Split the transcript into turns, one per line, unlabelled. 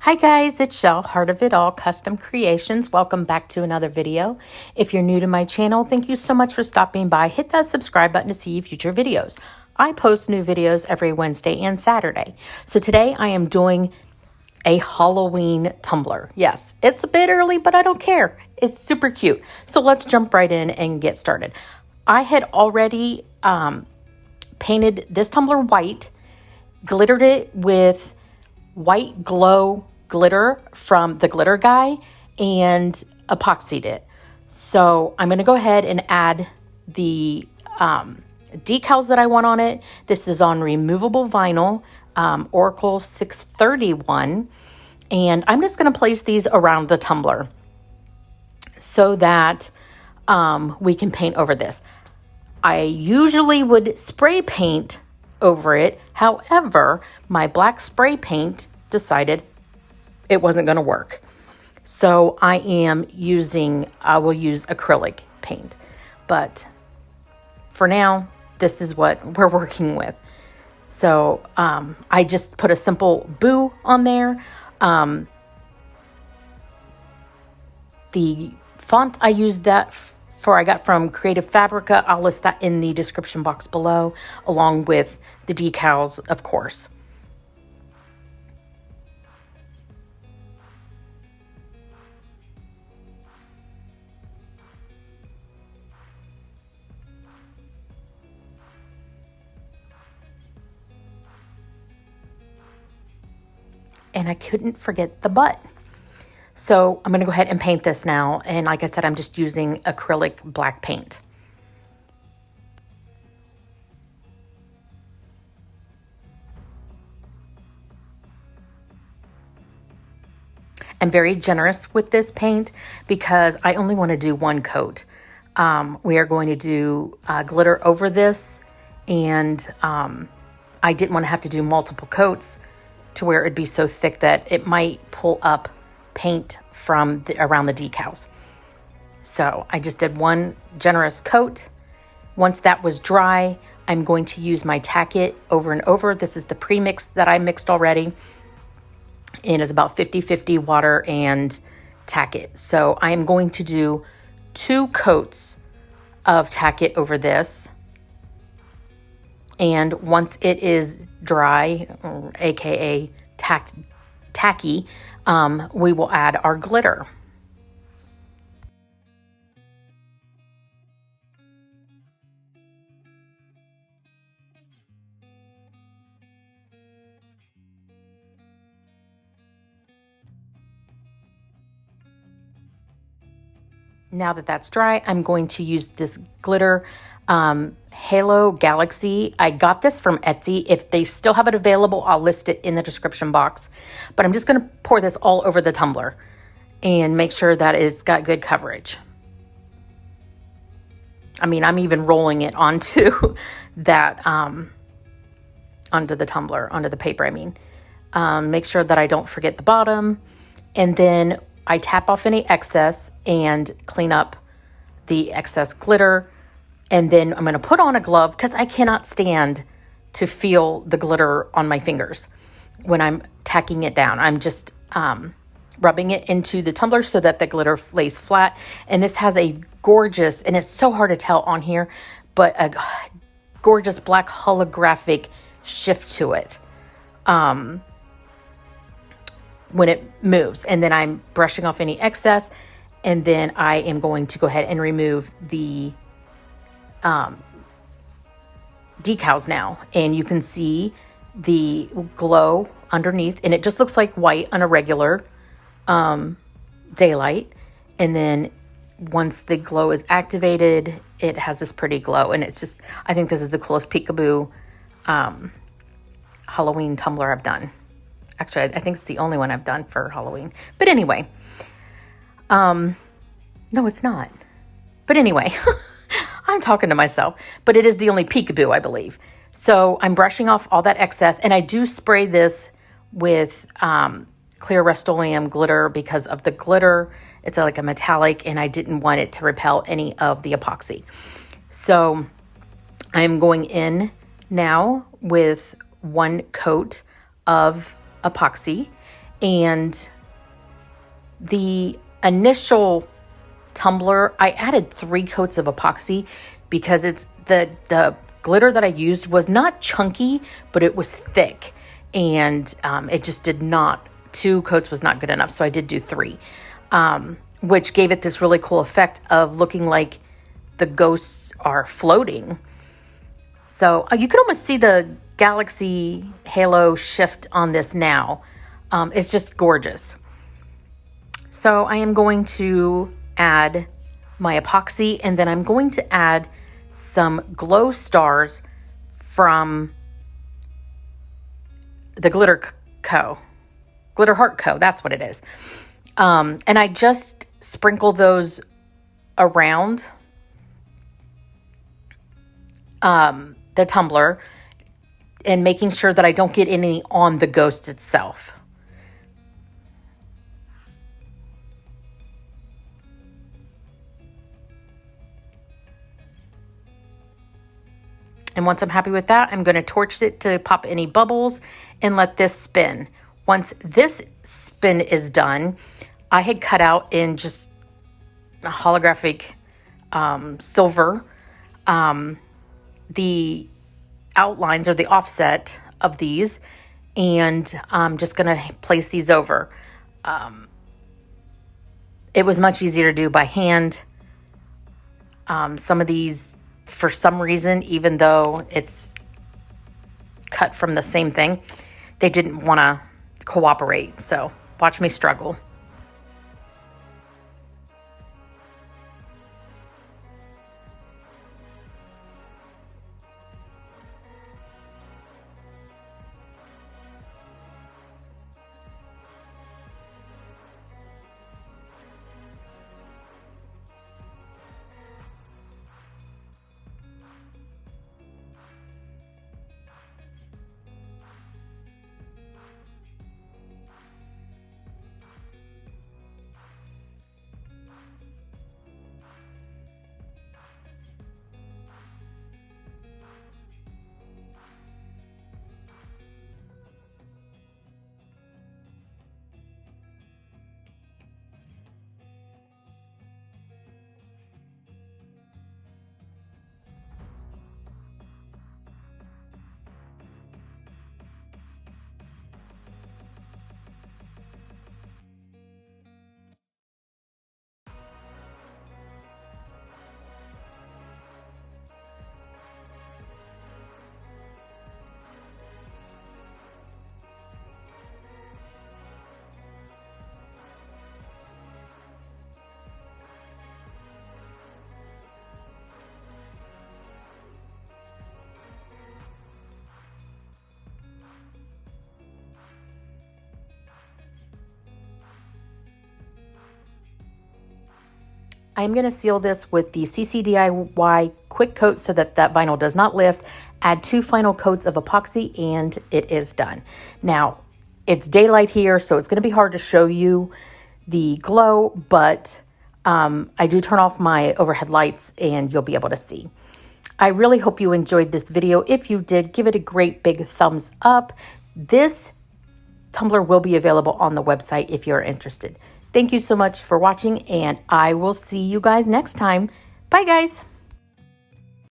Hi guys, it's Shell, Heart of It All Custom Creations. Welcome back to another video. If you're new to my channel, thank you so much for stopping by. Hit that subscribe button to see future videos. I post new videos every Wednesday and Saturday. So today I am doing a Halloween tumbler. Yes, it's a bit early, but I don't care. It's super cute. So let's jump right in and get started. I had already painted this tumbler white, glittered it with white glow glitter from the glitter guy, and epoxied it. So I'm going to go ahead and add the decals that I want on it. This is on removable vinyl, Oracle 631, and I'm just going to place these around the tumbler so that we can paint over this. I usually would spray paint over it. However, my black spray paint decided it wasn't going to work. So I will use acrylic paint. But for now, this is what we're working with. So I just put a simple boo on there. The font I used I got from Creative Fabrica. I'll list that in the description box below, along with the decals, of course. And I couldn't forget the butt. So I'm going to go ahead and paint this now. And like I said, I'm just using acrylic black paint. I'm very generous with this paint because I only want to do one coat. We are going to do glitter over this, and I didn't want to have to do multiple coats to where it'd be so thick that it might pull up paint from around the decals. So I just did one generous coat. Once that was dry, I'm going to use my Tack It over and over. This is the premix that I mixed already. And it's about 50-50 water and Tack It. So I am going to do 2 coats of Tack It over this. And once it is dry, or aka tacky, we will add our glitter. Now that that's dry, I'm going to use this glitter Halo Galaxy. I got this from Etsy. If they still have it available, I'll list it in the description box. But I'm just going to pour this all over the tumbler and make sure that it's got good coverage. I mean, I'm even rolling it onto that, onto the tumbler, onto the paper, I mean. Make sure that I don't forget the bottom. And then I tap off any excess and clean up the excess glitter. And then I'm going to put on a glove because I cannot stand to feel the glitter on my fingers when I'm tacking it down. I'm just rubbing it into the tumbler so that the glitter lays flat. And this has a gorgeous, and it's so hard to tell on here, but a gorgeous black holographic shift to it when it moves. And then I'm brushing off any excess, and then I am going to go ahead and remove the decals now, and you can see the glow underneath, and it just looks like white on a regular daylight. And then once the glow is activated, it has this pretty glow, and it's just, I think this is the coolest Peekaboo Halloween tumbler I've done. Actually, I think it's the only one I've done for Halloween. But anyway, no, it's not. But anyway, I'm talking to myself, but it is the only Peekaboo, I believe. So I'm brushing off all that excess, and I do spray this with clear Rustoleum glitter because of the glitter. It's like a metallic, and I didn't want it to repel any of the epoxy. So I'm going in now with 1 coat of epoxy, And the initial tumbler, I added 3 coats of epoxy because it's the glitter that I used was not chunky, but it was thick. And it just did not, 2 coats was not good enough. So I did do 3, which gave it this really cool effect of looking like the ghosts are floating. So you can almost see the galaxy halo shift on this now. It's just gorgeous. So I am going to add my epoxy, and then I'm going to add some glow stars from the Glitter Heart Co. That's what it is. And I just sprinkle those around the tumbler and making sure that I don't get any on the ghost itself. And once I'm happy with that, I'm going to torch it to pop any bubbles and let this spin. Once this spin is done, I had cut out in just a holographic silver the outlines or the offset of these, and I'm just going to place these over. It was much easier to do by hand. Some of these, for some reason, even though it's cut from the same thing, they didn't want to cooperate. So watch me struggle. I'm going to seal this with the CCDiy quick coat so that that vinyl does not lift. Add 2 final coats of epoxy and it is done. Now, it's daylight here, so it's going to be hard to show you the glow, but I do turn off my overhead lights and you'll be able to see. I really hope you enjoyed this video. If you did, give it a great big thumbs up. This tumbler will be available on the website if you're interested. Thank you so much for watching, and I will see you guys next time. Bye, guys.